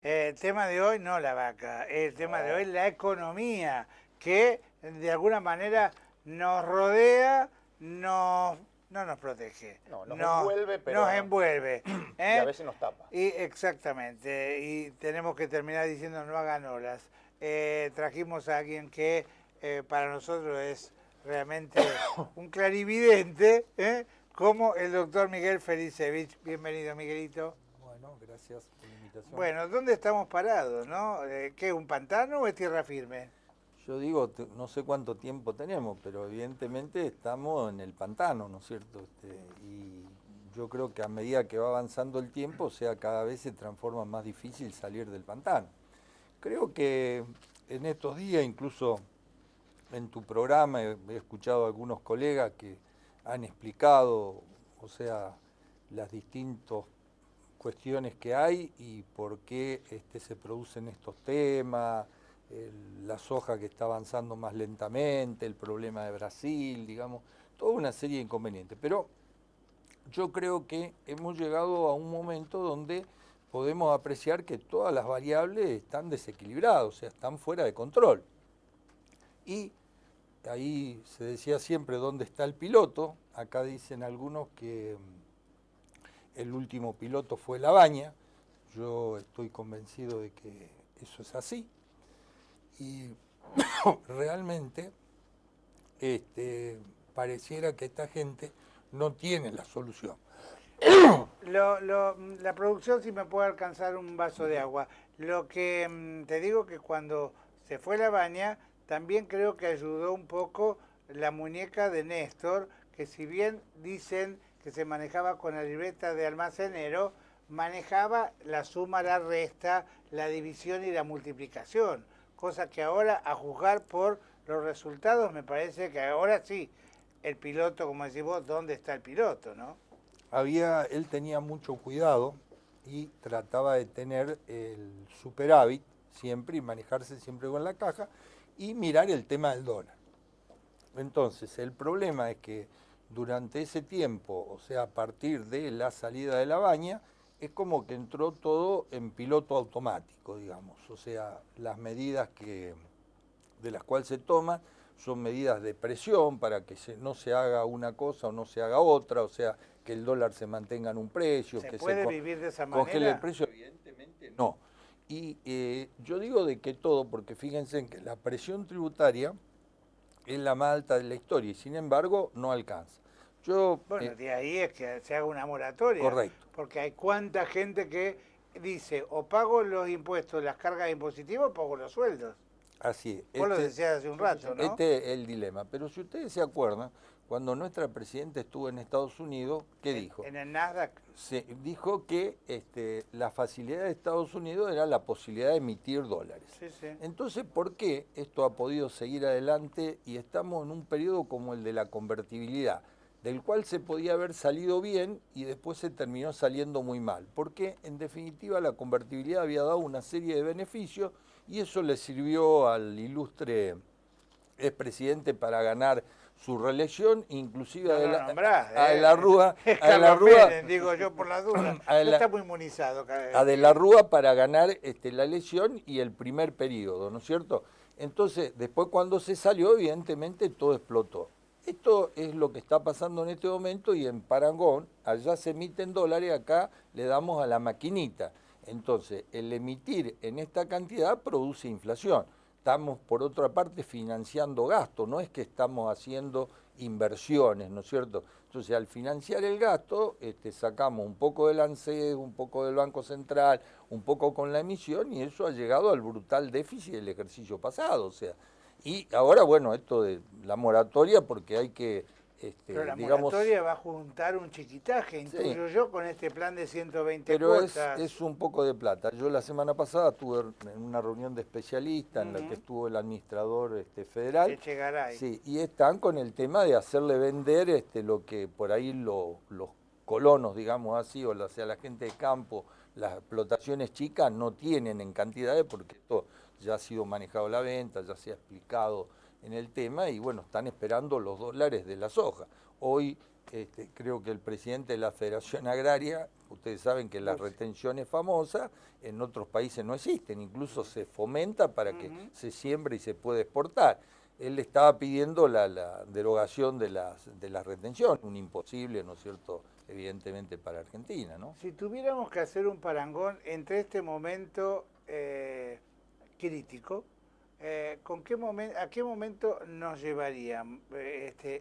El tema de hoy no la vaca, el tema de hoy la economía, que de alguna manera nos rodea, no nos protege, No, nos envuelve, nos pero envuelve. y a ¿Eh? veces nos tapa. Y exactamente, y tenemos que terminar diciendo no hagan olas. Trajimos a alguien que para nosotros es realmente un clarividente, como el doctor Miguel Felicevich. Bienvenido, Miguelito. Bueno, gracias por la invitación. Bueno, ¿dónde estamos parados, no? ¿Qué, un pantano o es tierra firme? Yo digo, no sé cuánto tiempo tenemos, pero evidentemente estamos en el pantano, ¿no es cierto? Y yo creo que a medida que va avanzando el tiempo, o sea, cada vez se transforma más difícil salir del pantano. Creo que en estos días, incluso en tu programa, he escuchado a algunos colegas que han explicado, o sea, las distintas cuestiones que hay y por qué se producen estos temas, la soja que está avanzando más lentamente, el problema de Brasil, digamos, toda una serie de inconvenientes. Pero yo creo que hemos llegado a un momento donde podemos apreciar que todas las variables están desequilibradas, o sea, están fuera de control. Y ahí se decía siempre dónde está el piloto. Acá dicen algunos que el último piloto fue Labaña. Yo estoy convencido de que eso es así. Y realmente pareciera que esta gente no tiene la solución. La producción, si me puede alcanzar un vaso de agua. Lo que te digo que cuando se fue la baña, también creo que ayudó un poco la muñeca de Néstor, que si bien dicen que se manejaba con la libreta de almacenero, manejaba la suma, la resta, la división y la multiplicación. Cosa que ahora, a juzgar por los resultados, me parece que ahora sí, el piloto, como decís vos, ¿dónde está el piloto, no? Él tenía mucho cuidado y trataba de tener el superávit siempre y manejarse siempre con la caja y mirar el tema del dólar. Entonces, el problema es que durante ese tiempo, o sea, a partir de la salida de la baña, es como que entró todo en piloto automático, digamos. O sea, las medidas de las cuales se toman son medidas de presión para que no se haga una cosa o no se haga otra, o sea, que el dólar se mantenga en un precio, ¿Se que puede vivir de esa congele el manera? precio, evidentemente no. Y yo digo de que todo, porque fíjense en que la presión tributaria es la más alta de la historia y sin embargo no alcanza. Yo, Bueno, de ahí es que se haga una moratoria, correcto, porque hay cuánta gente que dice o pago los impuestos, las cargas impositivas o pago los sueldos. así es. Vos lo decías hace un rato, ¿no? Este es el dilema. Pero si ustedes se acuerdan, cuando nuestra presidenta estuvo en Estados Unidos, ¿qué dijo? En el Nasdaq. Se dijo que la facilidad de Estados Unidos era la posibilidad de emitir dólares. Sí, sí. Entonces, ¿por qué esto ha podido seguir adelante y estamos en un periodo como el de la convertibilidad, del cual se podía haber salido bien y después se terminó saliendo muy mal? Porque, en definitiva, la convertibilidad había dado una serie de beneficios y eso le sirvió al ilustre expresidente para ganar su reelección, inclusive No lo nombrás, a De la Rúa, Es a De la Carlos Rúa, Menem, digo yo por la duda. a De No la, está muy inmunizado. a De la Rúa para ganar la elección y el primer periodo, ¿no es cierto? Entonces, después cuando se salió, evidentemente todo explotó. Esto es lo que está pasando en este momento y en Parangón, allá se emiten dólares, acá le damos a la maquinita. Entonces, el emitir en esta cantidad produce inflación. Estamos, por otra parte, financiando gastos, no es que estamos haciendo inversiones, ¿no es cierto? Entonces, al financiar el gasto, sacamos un poco del ANSES, un poco del Banco Central, un poco con la emisión, y eso ha llegado al brutal déficit del ejercicio pasado. O sea, y ahora, bueno, esto de la moratoria, porque hay que, Pero la digamos, moratoria va a juntar un chiquitaje, sí, intuyo yo, con este plan de 120 pero cuotas. es un poco de plata. Yo la semana pasada estuve en una reunión de especialistas en la que Ujú. estuvo el administrador federal. Echegaray. Sí, y están con el tema de hacerle vender lo que por ahí los colonos, digamos así, o sea, la gente de campo, las explotaciones chicas no tienen en cantidades porque esto ya ha sido manejado la venta, ya se ha explicado en el tema y bueno, están esperando los dólares de la soja. Hoy creo que el presidente de la Federación Agraria, ustedes saben que la retención es famosa, en otros países no existen, incluso se fomenta para que se siembre y se pueda exportar. Él estaba pidiendo la derogación de la retención, un imposible, ¿no es cierto?, evidentemente para Argentina, ¿no? Si tuviéramos que hacer un parangón entre este momento crítico, ¿a qué momento nos llevaría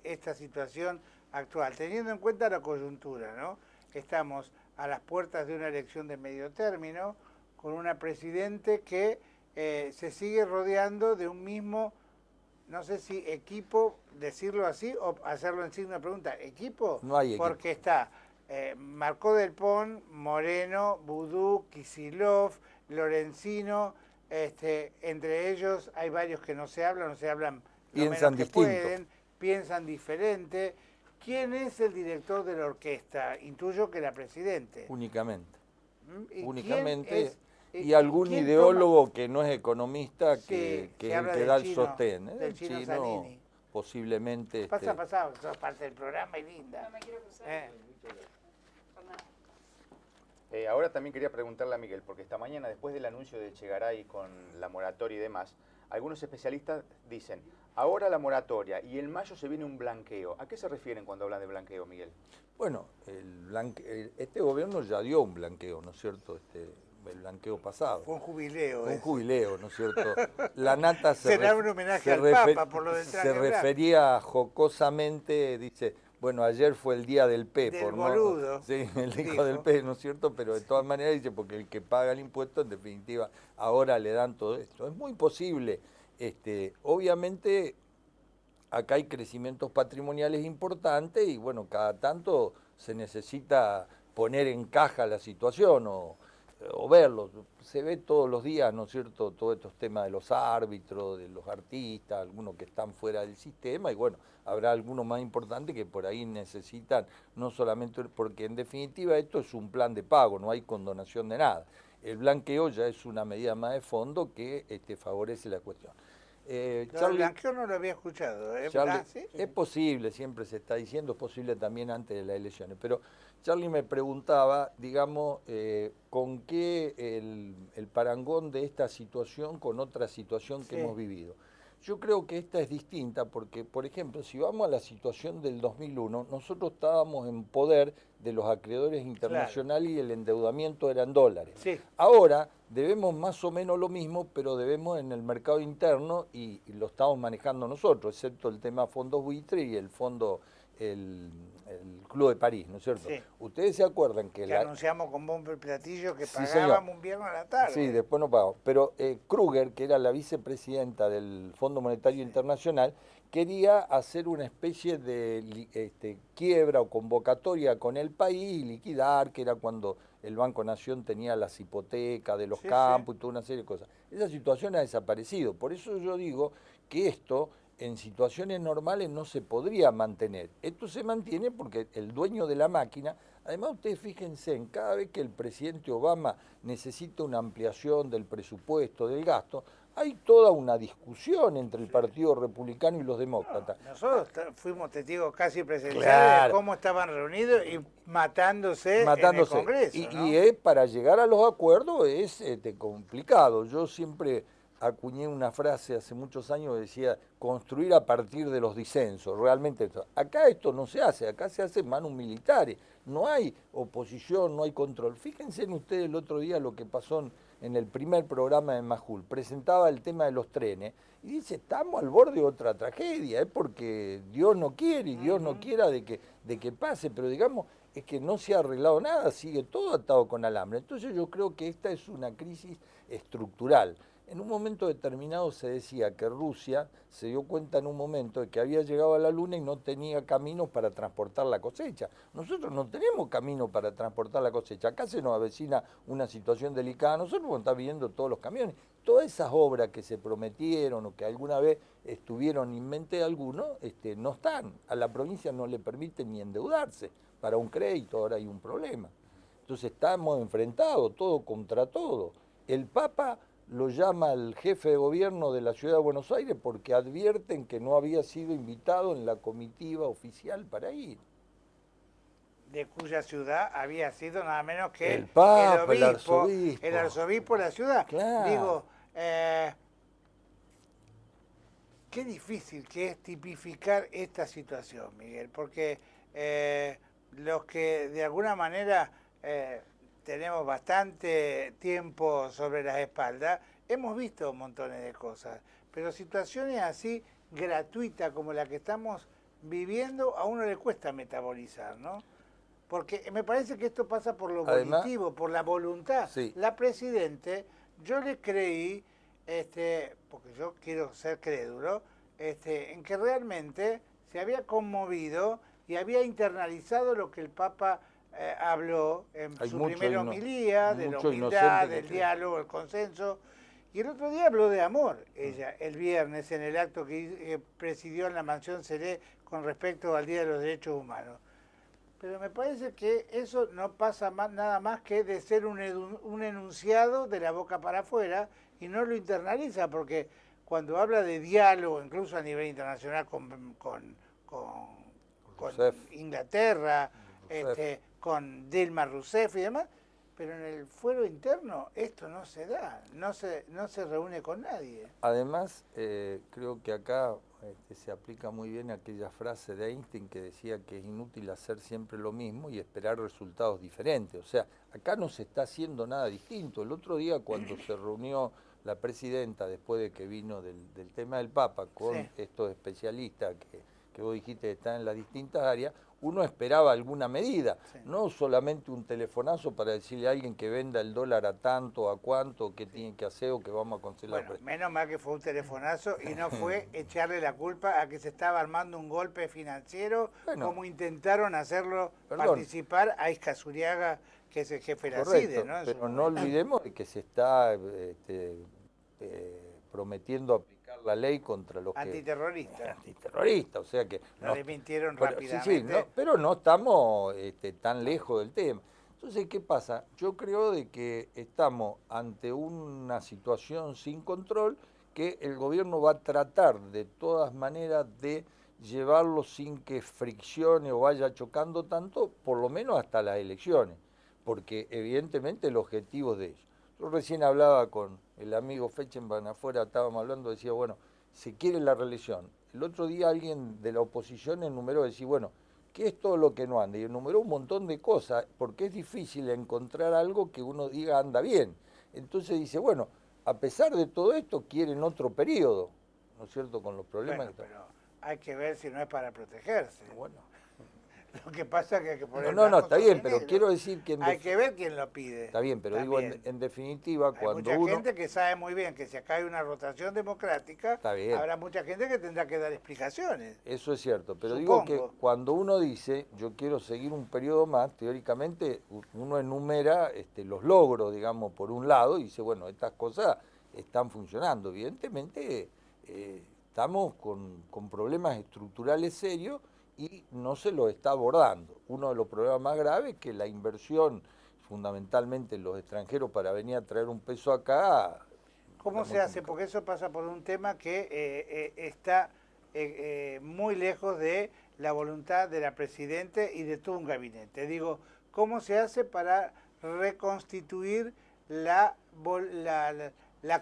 esta situación actual? Teniendo en cuenta la coyuntura, ¿no? Estamos a las puertas de una elección de medio término, con una presidente que se sigue rodeando de un mismo, no sé si equipo, decirlo así, o hacerlo en signo de pregunta. ¿Equipo? No hay equipo. Porque está Marcó del Pon, Moreno, Vudú, Kicillof, Lorenzino, entre ellos hay varios que no se hablan lo menos que pueden, piensan diferente. ¿Quién es el director de la orquesta? Intuyo que la presidente. Únicamente. ¿Y únicamente. Y algún ideólogo que no es economista, que es el que da el sostén. Del chino Zanini. Posiblemente. Pasa, sos parte del programa y linda. No me quiero cruzar. Ahora también quería preguntarle a Miguel, porque esta mañana, después del anuncio de Echegaray con la moratoria y demás, algunos especialistas dicen, ahora la moratoria y en mayo se viene un blanqueo. ¿A qué se refieren cuando hablan de blanqueo, Miguel? Bueno, este gobierno ya dio un blanqueo, ¿no es cierto? El blanqueo pasado. Fue un jubileo. Un jubileo, ¿no es cierto? La nata será un homenaje al Papa por lo del traje se refería jocosamente, dice, bueno, ayer fue el día del P. Del boludo. Sí, el hijo del P, ¿no es cierto? Pero de todas maneras dice, porque el que paga el impuesto, en definitiva, ahora le dan todo esto. Es muy posible. Obviamente, acá hay crecimientos patrimoniales importantes y, bueno, cada tanto se necesita poner en caja la situación o verlos. Se ve todos los días, ¿no es cierto?, todos estos temas de los árbitros, de los artistas, algunos que están fuera del sistema, y bueno, habrá algunos más importantes que por ahí necesitan, no solamente, porque en definitiva esto es un plan de pago, no hay condonación de nada. El blanqueo ya es una medida más de fondo que favorece la cuestión. El blanqueo no lo había escuchado. Charlie, ¿sí? Es posible, siempre se está diciendo, es posible también antes de las elecciones, pero Charlie me preguntaba, digamos, con qué el parangón de esta situación con otra situación que hemos vivido. Yo creo que esta es distinta porque, por ejemplo, si vamos a la situación del 2001, nosotros estábamos en poder de los acreedores internacionales y el endeudamiento era en dólares. Sí. Ahora debemos más o menos lo mismo, pero debemos en el mercado interno y lo estamos manejando nosotros, excepto el tema fondos buitre y el fondo, el Club de París, ¿no es cierto? Sí. Ustedes se acuerdan que anunciamos con bombo y platillo que Sí, pagábamos un viernes a la tarde. Sí, después no pagamos. Pero Kruger, que era la vicepresidenta del Fondo Monetario Internacional, quería hacer una especie de quiebra o convocatoria con el país y liquidar, que era cuando el Banco Nación tenía las hipotecas de los campos y toda una serie de cosas. Esa situación ha desaparecido. Por eso yo digo que esto en situaciones normales no se podría mantener. Esto se mantiene porque el dueño de la máquina, además ustedes fíjense, en cada vez que el presidente Obama necesita una ampliación del presupuesto, del gasto, hay toda una discusión entre el Partido Republicano y los demócratas. No, nosotros fuimos testigos casi presenciales de cómo estaban reunidos y matándose en el Congreso. Y es, para llegar a los acuerdos es complicado. Yo siempre acuñé una frase hace muchos años que decía construir a partir de los disensos. Realmente acá esto no se hace, acá se hace manus militares, no hay oposición, no hay control. Fíjense en ustedes el otro día lo que pasó en el primer programa de Majul, presentaba el tema de los trenes y dice, estamos al borde de otra tragedia, es porque Dios no quiere y Dios no quiera de que pase, pero digamos, es que no se ha arreglado nada, sigue todo atado con alambre. Entonces yo creo que esta es una crisis estructural. En un momento determinado se decía que Rusia se dio cuenta en un momento de que había llegado a la Luna y no tenía caminos para transportar la cosecha. Nosotros no tenemos camino para transportar la cosecha. Acá se nos avecina una situación delicada. Nosotros vamos a estar viendo todos los camiones. Todas esas obras que se prometieron o que alguna vez estuvieron en mente de alguno, no están. A la provincia no le permiten ni endeudarse para un crédito, ahora hay un problema. Entonces estamos enfrentados, todo contra todo. El Papa lo llama el jefe de gobierno de la ciudad de Buenos Aires porque advierten que no había sido invitado en la comitiva oficial para ir. de cuya ciudad había sido nada menos que El Papa, el el arzobispo de la ciudad. Claro. Digo, qué difícil que es tipificar esta situación, Miguel, porque los que de alguna manera tenemos bastante tiempo sobre las espaldas, hemos visto montones de cosas, pero situaciones así gratuitas como la que estamos viviendo, a uno le cuesta metabolizar, ¿no? Porque me parece que esto pasa por lo volitivo, por la voluntad. Sí. La Presidente, yo le creí, porque yo quiero ser crédulo, en que realmente se había conmovido y había internalizado lo que el Papa habló en su primera homilía, de la humildad, del diálogo, el consenso. Y el otro día habló de amor, ella, el viernes, en el acto que presidió en la Mansión Seré con respecto al Día de los Derechos Humanos. Pero me parece que eso no pasa nada más que de ser un enunciado de la boca para afuera y no lo internaliza, porque cuando habla de diálogo, incluso a nivel internacional con Inglaterra, con Dilma Rousseff y demás, pero en el fuero interno esto no se da, no se reúne con nadie. Además, creo que acá se aplica muy bien aquella frase de Einstein que decía que es inútil hacer siempre lo mismo y esperar resultados diferentes. O sea, acá no se está haciendo nada distinto. El otro día cuando se reunió la presidenta, después de que vino del tema del Papa, con estos especialistas que vos dijiste que están en las distintas áreas, uno esperaba alguna medida, no solamente un telefonazo para decirle a alguien que venda el dólar a tanto, a cuánto, qué tiene que hacer o que vamos a cancelar. Bueno, menos mal que fue un telefonazo y no fue echarle la culpa a que se estaba armando un golpe financiero, como intentaron hacerlo participar a Isca Zuriaga, que es el jefe de la CIDE, ¿no? Pero no olvidemos que se está prometiendo aplicar la ley contra los antiterroristas, o sea que lo desmintieron rápidamente. Sí, pero no estamos tan lejos del tema. Entonces, ¿qué pasa? Yo creo de que estamos ante una situación sin control que el gobierno va a tratar de todas maneras de llevarlo sin que friccione o vaya chocando tanto, por lo menos hasta las elecciones, porque evidentemente el objetivo es de ellos. Yo recién hablaba con el amigo Fechenban afuera, estábamos hablando, decía, bueno, se quiere la reelección. El otro día alguien de la oposición enumeró, decía, bueno, ¿qué es todo lo que no anda? Y enumeró un montón de cosas, porque es difícil encontrar algo que uno diga anda bien. Entonces dice, bueno, a pesar de todo esto, quieren otro periodo, ¿no es cierto?, con los problemas. Bueno, pero hay que ver si no es para protegerse. Bueno. Lo que pasa es que hay que poner... No, está bien, pero quiero decir que... Hay que ver quién lo pide. Está bien, pero digo, en definitiva, cuando hay mucha gente que sabe muy bien que si acá hay una rotación democrática, habrá mucha gente que tendrá que dar explicaciones. Eso es cierto, pero digo que cuando uno dice, yo quiero seguir un periodo más, teóricamente uno enumera los logros, digamos, por un lado, y dice, bueno, estas cosas están funcionando. Evidentemente, estamos con problemas estructurales serios, y no se lo está abordando. Uno de los problemas más graves es que la inversión, fundamentalmente en los extranjeros, para venir a traer un peso acá... ¿Cómo se hace? Porque eso pasa por un tema que está muy lejos de la voluntad de la Presidenta y de todo un gabinete. Digo, ¿cómo se hace para reconstituir la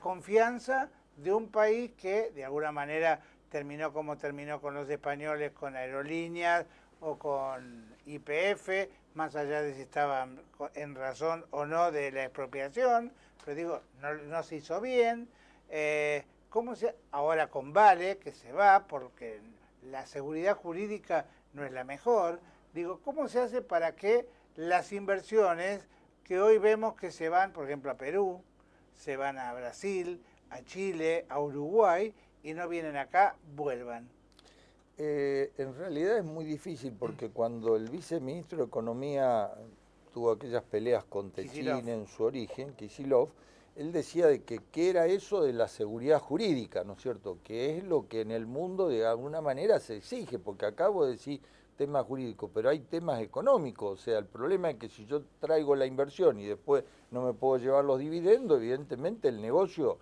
confianza de un país que, de alguna manera, terminó como terminó con los españoles, con aerolíneas o con YPF, más allá de si estaban en razón o no de la expropiación, pero digo, no se hizo bien. Ahora con Vale, que se va porque la seguridad jurídica no es la mejor, digo, ¿cómo se hace para que las inversiones que hoy vemos que se van, por ejemplo, a Perú, se van a Brasil, a Chile, a Uruguay, y no vienen acá, vuelvan? En realidad es muy difícil porque cuando el viceministro de Economía tuvo aquellas peleas con Techín en su origen, Kicillof, él decía de que qué era eso de la seguridad jurídica, ¿no es cierto? Que es lo que en el mundo de alguna manera se exige, porque acabo de decir temas jurídicos, pero hay temas económicos, o sea, el problema es que si yo traigo la inversión y después no me puedo llevar los dividendos, evidentemente el negocio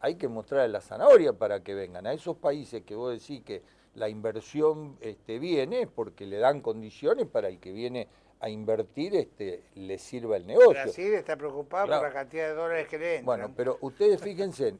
hay que mostrarle la zanahoria para que vengan. A esos países que vos decís que la inversión viene porque le dan condiciones para el que viene a invertir le sirva el negocio. Brasil está preocupado por la cantidad de dólares que le entran. Bueno, pero ustedes fíjense,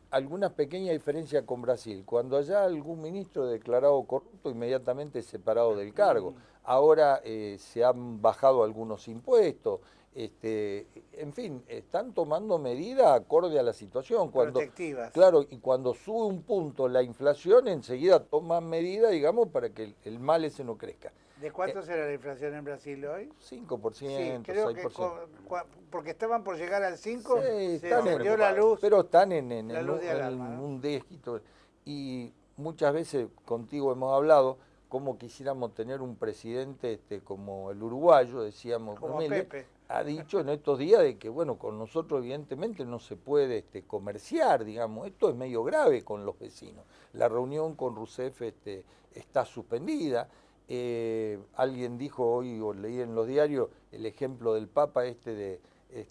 algunas pequeñas diferencias con Brasil. Cuando allá algún ministro declarado corrupto, inmediatamente separado del cargo. Ahora se han bajado algunos impuestos. En fin, están tomando medidas acorde a la situación. Protectivas. Claro, y cuando sube un punto la inflación, enseguida toman medidas, digamos, para que el mal ese no crezca. ¿De cuánto será la inflación en Brasil hoy? 5%, sí, creo 6%. Porque estaban por llegar al 5%, sí, se encendió la luz. Pero están en un dígito. Y muchas veces contigo hemos hablado cómo quisiéramos tener un presidente como el uruguayo, decíamos, como Pepe. Ha dicho en estos días de que, bueno, con nosotros evidentemente no se puede comerciar, digamos, esto es medio grave con los vecinos. La reunión con Rousseff está suspendida. Alguien dijo hoy, o leí en los diarios, el ejemplo del Papa de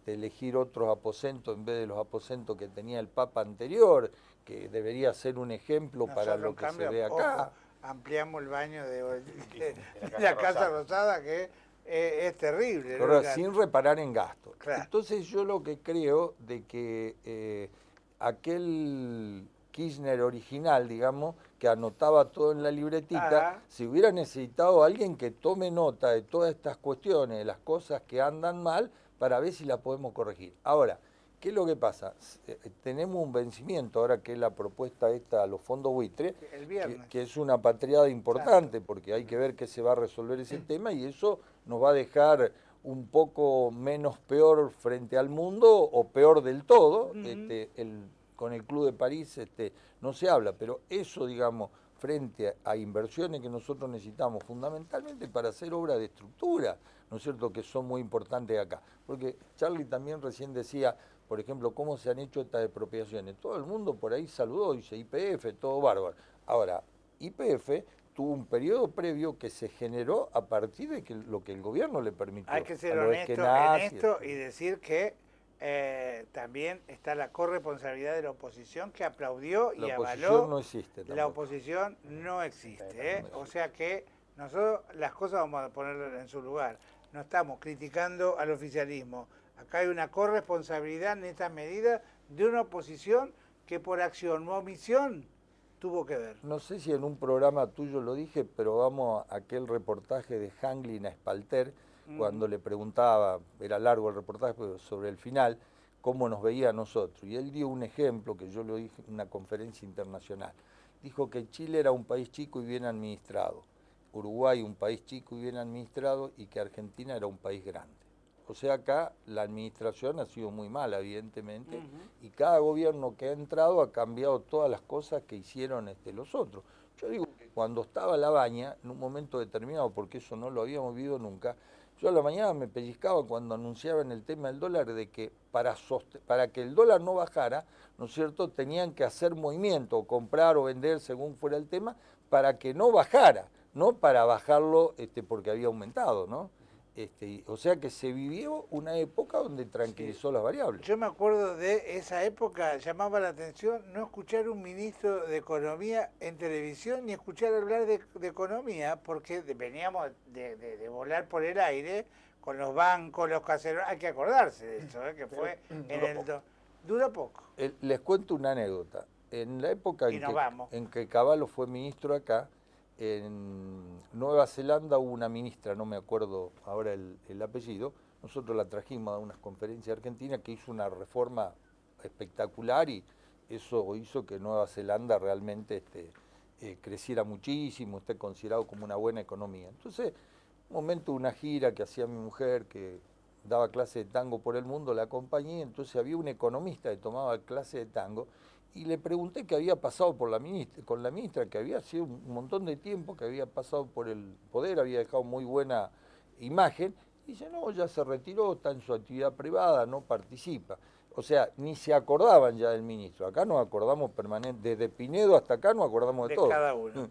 elegir otros aposentos en vez de los aposentos que tenía el Papa anterior, que debería ser un ejemplo para lo que se ve acá. Ampliamos el baño de la Casa Rosada, que es terrible. Pero sin reparar en gastos. Claro. Entonces yo lo que creo de que aquel Kirchner original, digamos, que anotaba todo en la libretita, si hubiera necesitado a alguien que tome nota de todas estas cuestiones, de las cosas que andan mal, para ver si la podemos corregir. Ahora, ¿qué es lo que pasa? Tenemos un vencimiento ahora que es la propuesta esta a los fondos buitre, que es una patriada importante, porque hay que ver qué se va a resolver ese tema y eso nos va a dejar un poco menos peor frente al mundo o peor del todo. Con el Club de París no se habla, pero eso, digamos, frente a inversiones que nosotros necesitamos fundamentalmente para hacer obras de estructura, ¿no es cierto?, que son muy importantes acá. Porque Charlie también recién decía, por ejemplo, cómo se han hecho estas expropiaciones. Todo el mundo por ahí saludó, dice YPF, todo bárbaro. Ahora, YPF tuvo un periodo previo que se generó a partir de lo que el gobierno le permitió. Hay que ser honesto en esto y decir que también está la corresponsabilidad de la oposición que aplaudió y avaló. La oposición no existe tampoco. La oposición no existe, O sea que nosotros las cosas vamos a poner en su lugar. No estamos criticando al oficialismo. Acá hay una corresponsabilidad en estas medidas de una oposición que por acción o omisión tuvo que ver. No sé si en un programa tuyo lo dije, pero vamos a aquel reportaje de Hanglin a Spalter, cuando le preguntaba, era largo el reportaje, pero sobre el final, cómo nos veía a nosotros. Y él dio un ejemplo que yo lo dije en una conferencia internacional. Dijo que Chile era un país chico y bien administrado, Uruguay un país chico y bien administrado, y que Argentina era un país grande. O sea, acá la administración ha sido muy mala, evidentemente, y cada gobierno que ha entrado ha cambiado todas las cosas que hicieron los otros. Yo digo que cuando estaba Labaña, en un momento determinado, porque eso no lo habíamos vivido nunca, yo a la mañana me pellizcaba cuando anunciaban el tema del dólar, de que para que el dólar no bajara, ¿no es cierto?, tenían que hacer movimiento, comprar o vender según fuera el tema, para que no bajara, no para bajarlo porque había aumentado, ¿no? O sea que se vivió una época donde tranquilizó las variables. Yo me acuerdo de esa época, llamaba la atención no escuchar un ministro de Economía en televisión ni escuchar hablar de economía, porque veníamos de volar por el aire con los bancos, los caseros. Hay que acordarse de eso, que fue Dura poco. Les cuento una anécdota. En la época en que Cavallo fue ministro acá, en Nueva Zelanda hubo una ministra, no me acuerdo ahora el apellido, nosotros la trajimos a unas conferencias argentinas que hizo una reforma espectacular y eso hizo que Nueva Zelanda realmente creciera muchísimo, esté considerado como una buena economía. Entonces, un momento, una gira que hacía mi mujer, que daba clase de tango por el mundo, la acompañé, entonces había un economista que tomaba clase de tango, y le pregunté qué había pasado con la ministra, que había sido un montón de tiempo, que había pasado por el poder, había dejado muy buena imagen, y dice, no, ya se retiró, está en su actividad privada, no participa. O sea, ni se acordaban ya del ministro. Acá nos acordamos permanente, desde Pinedo hasta acá nos acordamos de todo. Cada uno.